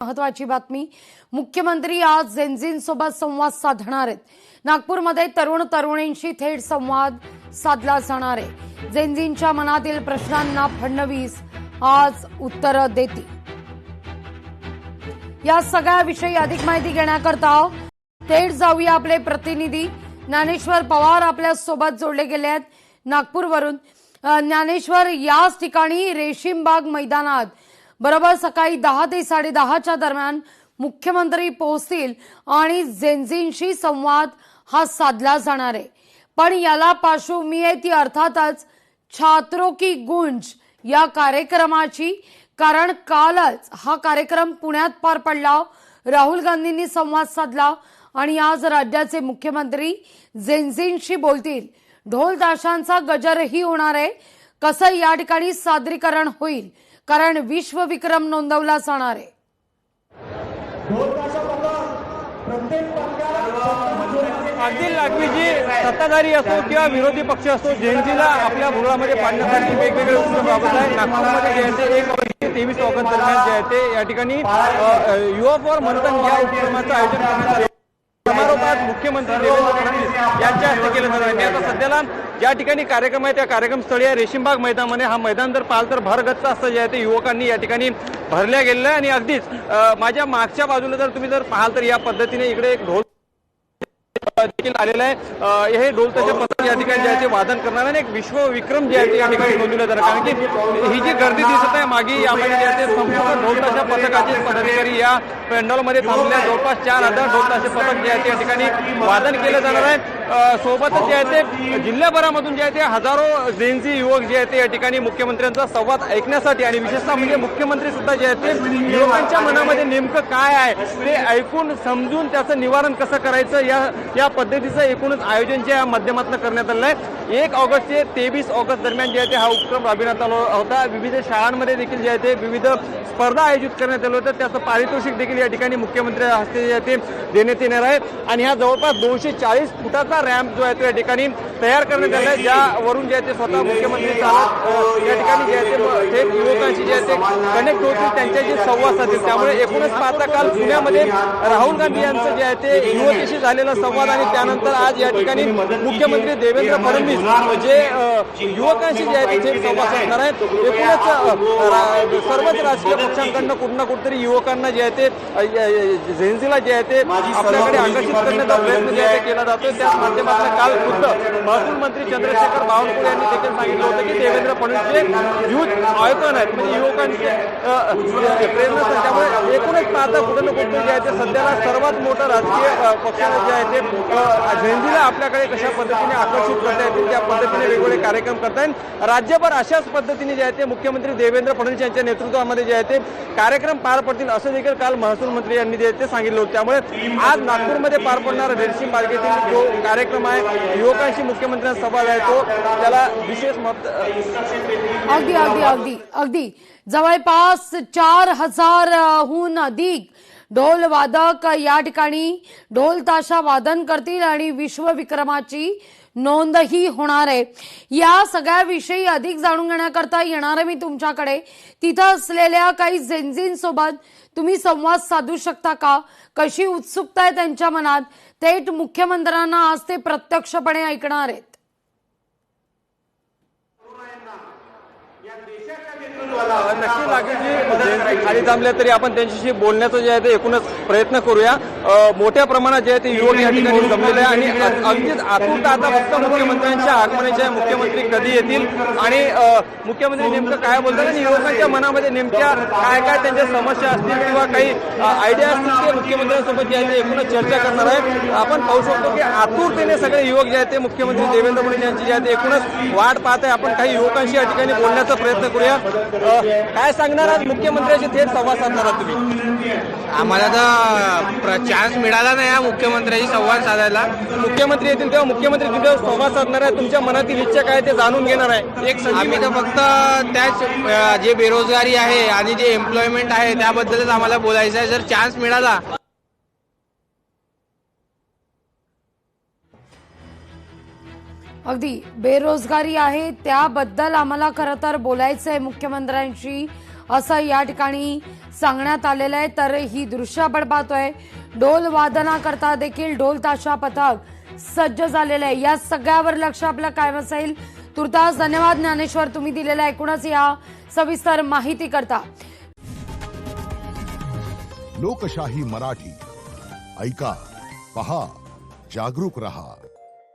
महत्वाची बातमी, मुख्यमंत्री आज जेनझींसोबत संवाद साधणार आहेत। नागपूरमध्ये तरुण तरुणींशी थेट संवाद साधला जाणार आहे। जेनझींच्या मनातील प्रश्नांना फडणवीस आज उत्तर देतील। या सगळ्याविषयी अधिक माहिती घेण्याकरता थेट जाऊया आपले प्रतिनिधी ज्ञानेश्वर पवार आपल्या सोबत जोडले गेले आहेत नागपूरवरून। ज्ञानेश्वर, याच ठिकाणी रेशीमबाग मैदानात बरोबर सकाळी 10 ते 10:30च्या दरम्यान मुख्यमंत्री पोहोचतील आणि जेनझींशी संवाद हा साधला जाणार आहे। पण याला पार्श्वभूमी आहे ती अर्थातच छात्रों की गूंज या कार्यक्रमाची, कारण कालच हा कार्यक्रम पुण्यात पार पडला। राहुल गांधींनी संवाद साधला आणि आज राज्याचे मुख्यमंत्री जेनझींशी बोलतील। ढोल ताशांचा गजरही होणार आहे। कसं या ठिकाणी सादरीकरण होईल, कारण विश्व विक्रम नोंदवला जाणार आहे। अगदी लागवीजी सत्ताधारी असो किंवा विरोधी पक्ष असो, जेनझीला आपल्या भुगळामध्ये पाडण्यासाठी वेगवेगळे उपक्रम राबवत आहे। नागपूरमध्ये जे आहे ते 1 ऑगस्ट ते 23 ऑगस्ट दरम्यान जे आहे ते या ठिकाणी युवा फॉर मंथन या उपक्रमाचं आयोजन करण्यात आले। समारोहात मुख्यमंत्री देवेंद्र फडणवीस यांच्या हस्ते केलं जाणार आहे। आता सध्याला ज्या ठिकाणी कार्यक्रम आहे त्या कार्यक्रमस्थळी आहे रेशीमबाग मैदानामध्ये। हा मैदान जर पाहाल तर भरगच्च असं जे आहे ते युवकांनी या ठिकाणी भरल्या गेलेलं आहे। आणि अगदीच माझ्या मागच्या बाजूला जर तुम्ही जर पाहाल तर या पद्धतीने इकडे एक ढोल देखील आलेला आहे। हे ढोल त्याच्या पथक या ठिकाणी जे आहे ते वादन करणार आणि एक विश्व विक्रम जे आहे ते या ठिकाणी नोंदवलं जाणार, कारण की ही जी गर्दी दिसत आहे मागे यामध्ये जे आहे ते संपूर्ण ढोल ताशा पथकाचे पदाधिकारी या पेंडॉलमध्ये थांबलेल्या जवळपास 4000 ढोल ताशे पथक जे आहे ते या ठिकाणी वादन केलं जाणार आहे। सोबतच जे आहे ते जिल्ह्याभरामधून जे आहे ते हजारो जेनझी युवक जे आहे ते या ठिकाणी मुख्यमंत्र्यांचा संवाद ऐकण्यासाठी आणि विशेषतः म्हणजे मुख्यमंत्री सुद्धा जे आहे ते युवकांच्या मनामध्ये नेमकं काय आहे ते ऐकून समजून त्याचं निवारण कसं करायचं या पद्धतीचं एकूणच आयोजन जे या माध्यमातून करण्यात आलं आहे। 1 ऑगस्ट ते 23 ऑगस्ट दरम्यान जे आहे ते हा उपक्रम राबविण्यात आला होता। विविध शाळांमध्ये देखील जे आहे ते विविध स्पर्धा आयोजित करण्यात आलं होतं। त्याचं पारितोषिक देखील या ठिकाणी मुख्यमंत्र्यांच्या हस्ते जे आहे ते देण्यात येणार आहे। आणि हा जवळपास 240 फुटाचा रॅम्प जो आहे तो या ठिकाणी तयार करण्यात आला आहे, ज्यावरून जे आहे ते स्वतः मुख्यमंत्री चालत या ठिकाणी जे आहे ते थेट युवकांशी जे आहे ते कनेक्ट होतील, त्यांच्याशी संवाद साधतील। त्यामुळे एकूणच पाहता काल पुण्यामध्ये राहुल गांधी यांचं जे आहे ते युवकेशी झालेला संवाद आणि त्यानंतर आज या ठिकाणी मुख्यमंत्री देवेंद्र फडणवीस जे युवकांशी जे आहे ते थेट संवाद साधणार आहेत। एकूणच सर्वच राजकीय पक्षांकडनं कुठं ना कुठेतरी युवकांना जे आहे ते जेनझीला जे आहे ते आपल्याकडे आकर्षित करण्याचा प्रयत्न जे आहे ते केला जातो। त्याच माध्यमातून काल खुद्द महसूल मंत्री चंद्रशेखर बावनकुळे यांनी देखील सांगितलं होतं की देवेंद्र फडणवीस जे युथ आयोजन आहेत म्हणजे युवकांचे प्रेरणा, त्यामुळे एकूणच पाहता कुठं ना कुठे जे आहे ते सध्याला सर्वात मोठं राजकीय पक्षाने जे आहे ते जेनझीला आपल्याकडे कशा पद्धतीने आकर्षित करता येतील त्या पद्धतीने वेगवेगळे कार्यक्रम करता येईल। राज्यभर अशाच पद्धतीने जे आहे ते मुख्यमंत्री देवेंद्र फडणवीस यांच्या नेतृत्वामध्ये जे आहे ते कार्यक्रम पार पडतील असं देखील काल महसूल मंत्री यांनी जे ते सांगितलं होतं। त्यामुळे आज नागपूरमध्ये पार पडणारा रेशीम बागेतील जो कार्यक्रम आहे युवकांशी मुख्यमंत्र्यांचा संवाद आहे तो त्याला विशेष अगदी जवळपास 4000हून अधिक ढोल वादक या ठिकाणी ढोल ताशा वादन करतील आणि विश्व विक्रमाची नोंदही होणार आहे। या सगळ्याविषयी अधिक जाणून घेण्याकरता येणार आहे मी तुमच्याकडे। तिथं असलेल्या काही जेनझींसोबत तुम्ही संवाद साधू शकता का? कशी उत्सुकता आहे त्यांच्या मनात? थेट मुख्यमंत्र्यांना आज ते प्रत्यक्षपणे ऐकणार आहेत। नक्की लागेल खाली थांबले तरी आपण त्यांच्याशी बोलण्याचं जे आहे ते एकूणच प्रयत्न करूया। मोठ्या प्रमाणात जे आहे ते युवक या ठिकाणी जमलेले आहे आणि अगदीच आतुरता आता फक्त मुख्यमंत्र्यांच्या आगमनाची आहे। मुख्यमंत्री कधी येतील आणि मुख्यमंत्री नेमकं काय बोलतात आणि युवकांच्या मनामध्ये नेमक्या काय काय त्यांच्या समस्या असतील किंवा काही आयडिया असतील ते मुख्यमंत्र्यांसोबत जे आहे ते एकूणच चर्चा करणार आहे। आपण पाहू शकतो की आतुरतेने सगळे युवक जे आहेत ते मुख्यमंत्री देवेंद्र फडणवीस यांची जे आहे ते एकूणच वाट पाहत आहे। आपण काही युवकांशी या ठिकाणी बोलण्याचा प्रयत्न करूया। काय सांगणार आज मुख्यमंत्र्यांशी थेट संवाद साधणार आहात तुम्ही? आम्हाला तर चान्स मिळाला नाही हा मुख्यमंत्र्यांशी संवाद साधायला। मुख्यमंत्री येतील तेव्हा मुख्यमंत्री तुमच्यावर संवाद साधणार आहे, तुमच्या मनातील इच्छा काय ते जाणून घेणार आहे। एक आम्ही तर फक्त त्याच जे बेरोजगारी आहे आणि जे एम्प्लॉयमेंट आहे त्याबद्दलच आम्हाला बोलायचं आहे। जर चान्स मिळाला अगदी बेरोजगारी आहे त्याबद्दल आम्हाला खरं तर बोलायचं आहे मुख्यमंत्र्यांशी असं या ठिकाणी सांगण्यात आलेलं आहे। तर ही दृश्य आपण पाहतोय, ढोल वादनाकरता देखील ढोल ताशा पथक सज्ज झालेलं आहे। या सगळ्यावर लक्ष आपलं कायम असेल। तुर्तास धन्यवाद ज्ञानेश्वर, तुम्ही दिलेल्या एकूणच या सविस्तर माहिती करता। लोकशाही मराठी ऐका, पहा, जागरूक रहा।